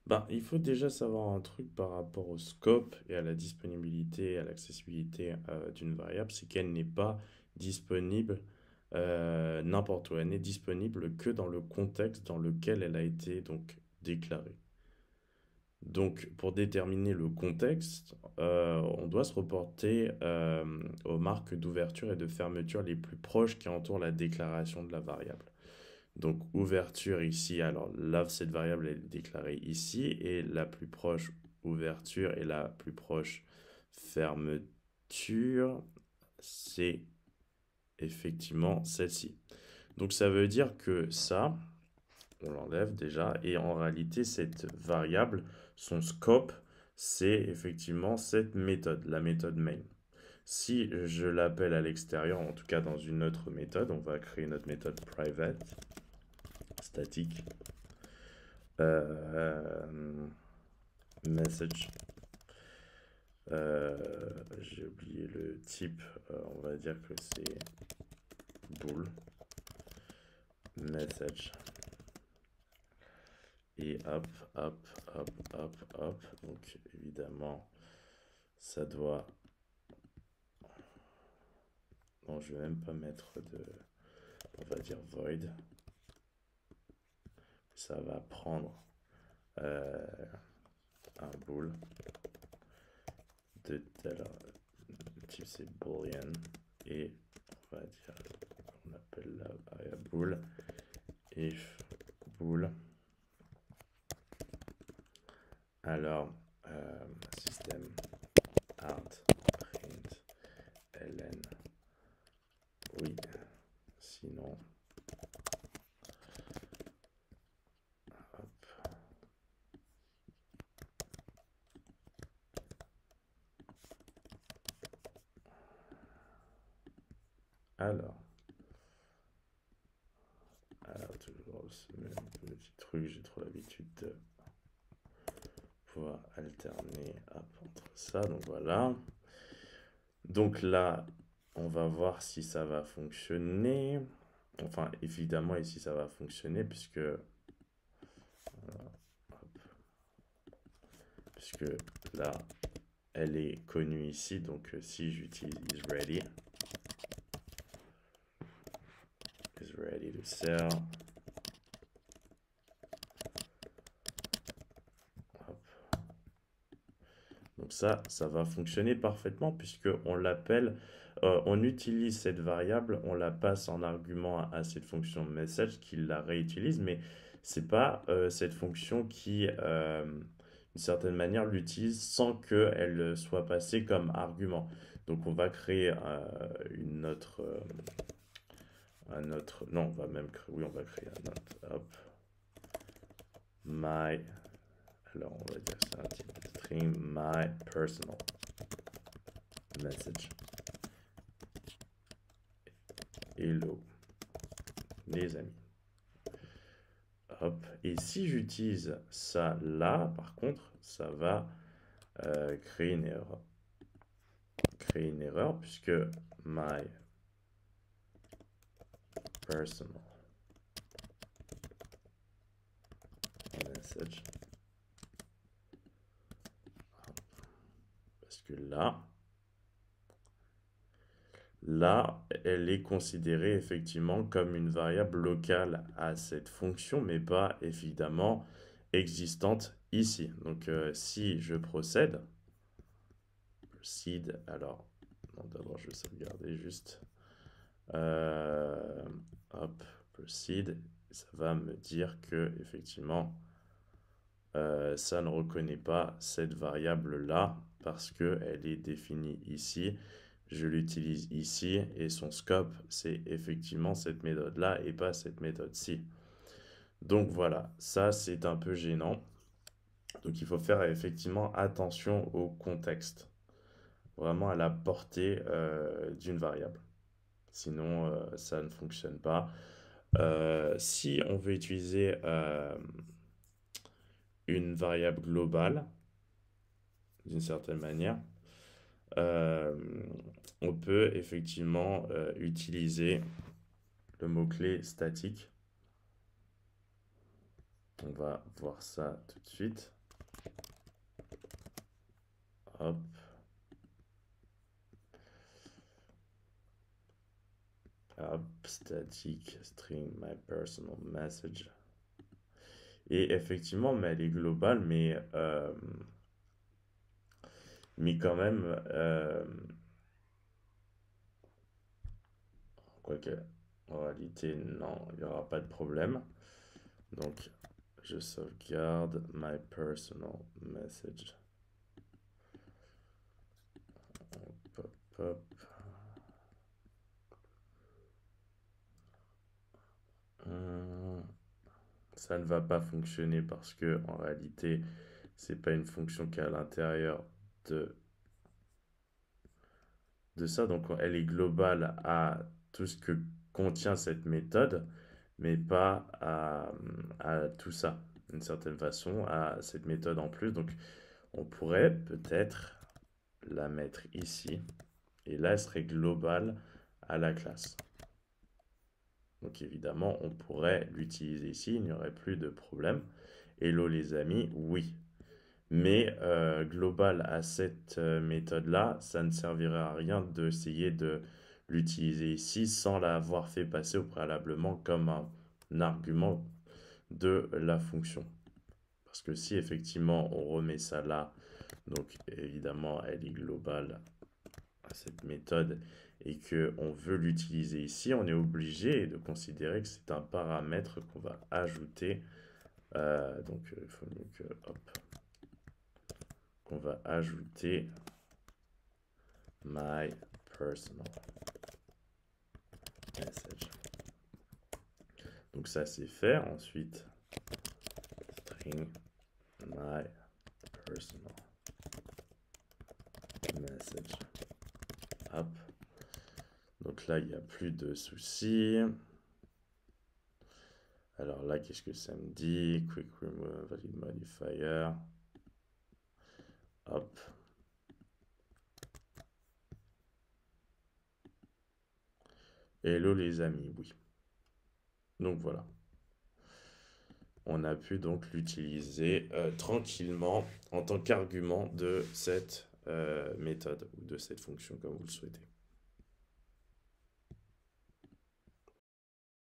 Ben, il faut déjà savoir un truc par rapport au scope et à la disponibilité et à l'accessibilité d'une variable, c'est qu'elle n'est pas disponible n'importe où. Elle n'est disponible que dans le contexte dans lequel elle a été donc déclarée. Donc, pour déterminer le contexte, on doit se reporter aux marques d'ouverture et de fermeture les plus proches qui entourent la déclaration de la variable. Donc, ouverture ici, alors là, cette variable est déclarée ici, et la plus proche ouverture et la plus proche fermeture, c'est effectivement celle-ci. Donc, ça veut dire que ça, on l'enlève déjà, et en réalité, cette variable, son scope, c'est effectivement cette méthode, la méthode main. Si je l'appelle à l'extérieur, en tout cas dans une autre méthode, on va créer notre méthode private, statique, euh, message. J'ai oublié le type, on va dire que c'est bool, message. Et hop, hop, hop, hop, hop. Donc évidemment, ça doit. Bon, je vais même pas mettre de. On va dire void. Ça va prendre euh, un bool de tel type c'est boolean et on va dire qu'on appelle la variable bool if bool. Alors système out print ln oui sinon hop. Alors toujours ce même petit truc, j'ai trop l'habitude de pouvoir alterner hop, entre ça, donc voilà. Donc là, on va voir si ça va fonctionner. Enfin, évidemment, ici, ça va fonctionner puisque là, elle est connue ici. Donc, si j'utilise is ready to sell. Hop. Donc ça va fonctionner parfaitement puisque on l'appelle, on utilise cette variable, on la passe en argument à cette fonction message qui la réutilise, mais c'est pas cette fonction qui, d'une certaine manière, l'utilise sans qu'elle soit passée comme argument. Donc on va créer une autre, un autre, non, on va même créer, oui, on va créer un autre, hop, my, alors on va dire c'est un type string, my personal message. Hello, les amis. Hop. Et si j'utilise ça là, par contre, ça va créer une erreur. Créer une erreur puisque my personal message. Parce que là, elle est considérée effectivement comme une variable locale à cette fonction, mais pas évidemment existante ici. Donc si je proceed, alors, non, d'abord je vais sauvegarder juste. Euh, hop, proceed, ça va me dire que effectivement ça ne reconnaît pas cette variable là parce que elle est définie ici. Je l'utilise ici et son scope c'est effectivement cette méthode là et pas cette méthode-ci. Donc voilà, ça c'est un peu gênant. Donc il faut faire effectivement attention au contexte, vraiment à la portée d'une variable. Sinon, ça ne fonctionne pas. Si on veut utiliser une variable globale, d'une certaine manière, euh, on peut effectivement utiliser le mot-clé statique. On va voir ça tout de suite. Hop. Hop, static string my personal message. Et effectivement, mais elle est globale, mais quand même, quoique, en réalité, non, il n'y aura pas de problème. Donc, je sauvegarde my personal message. Hop, hop. Ça ne va pas fonctionner parce que en réalité, c'est pas une fonction qui est à l'intérieur de ça. Donc, elle est globale à tout ce que contient cette méthode, mais pas à tout ça, d'une certaine façon, à cette méthode en plus. Donc, on pourrait peut-être la mettre ici, et là, elle serait globale à la classe. Donc, évidemment, on pourrait l'utiliser ici, il n'y aurait plus de problème. Hello les amis, oui. Mais global à cette méthode-là, ça ne servirait à rien d'essayer de l'utiliser ici sans l'avoir fait passer au préalablement comme un argument de la fonction. Parce que si effectivement on remet ça là, donc évidemment elle est globale à cette méthode et qu'on veut l'utiliser ici, on est obligé de considérer que c'est un paramètre qu'on va ajouter. Donc il faut mieux que... Hop, qu'on va ajouter my personal message. Donc ça c'est fait. Ensuite, string my personal message. Hop. Donc là, il n'y a plus de soucis. Alors là, qu'est-ce que ça me dit? Quick remove valid modifier. Hop. Hello les amis, oui. Donc voilà. On a pu donc l'utiliser tranquillement en tant qu'argument de cette méthode ou de cette fonction comme vous le souhaitez.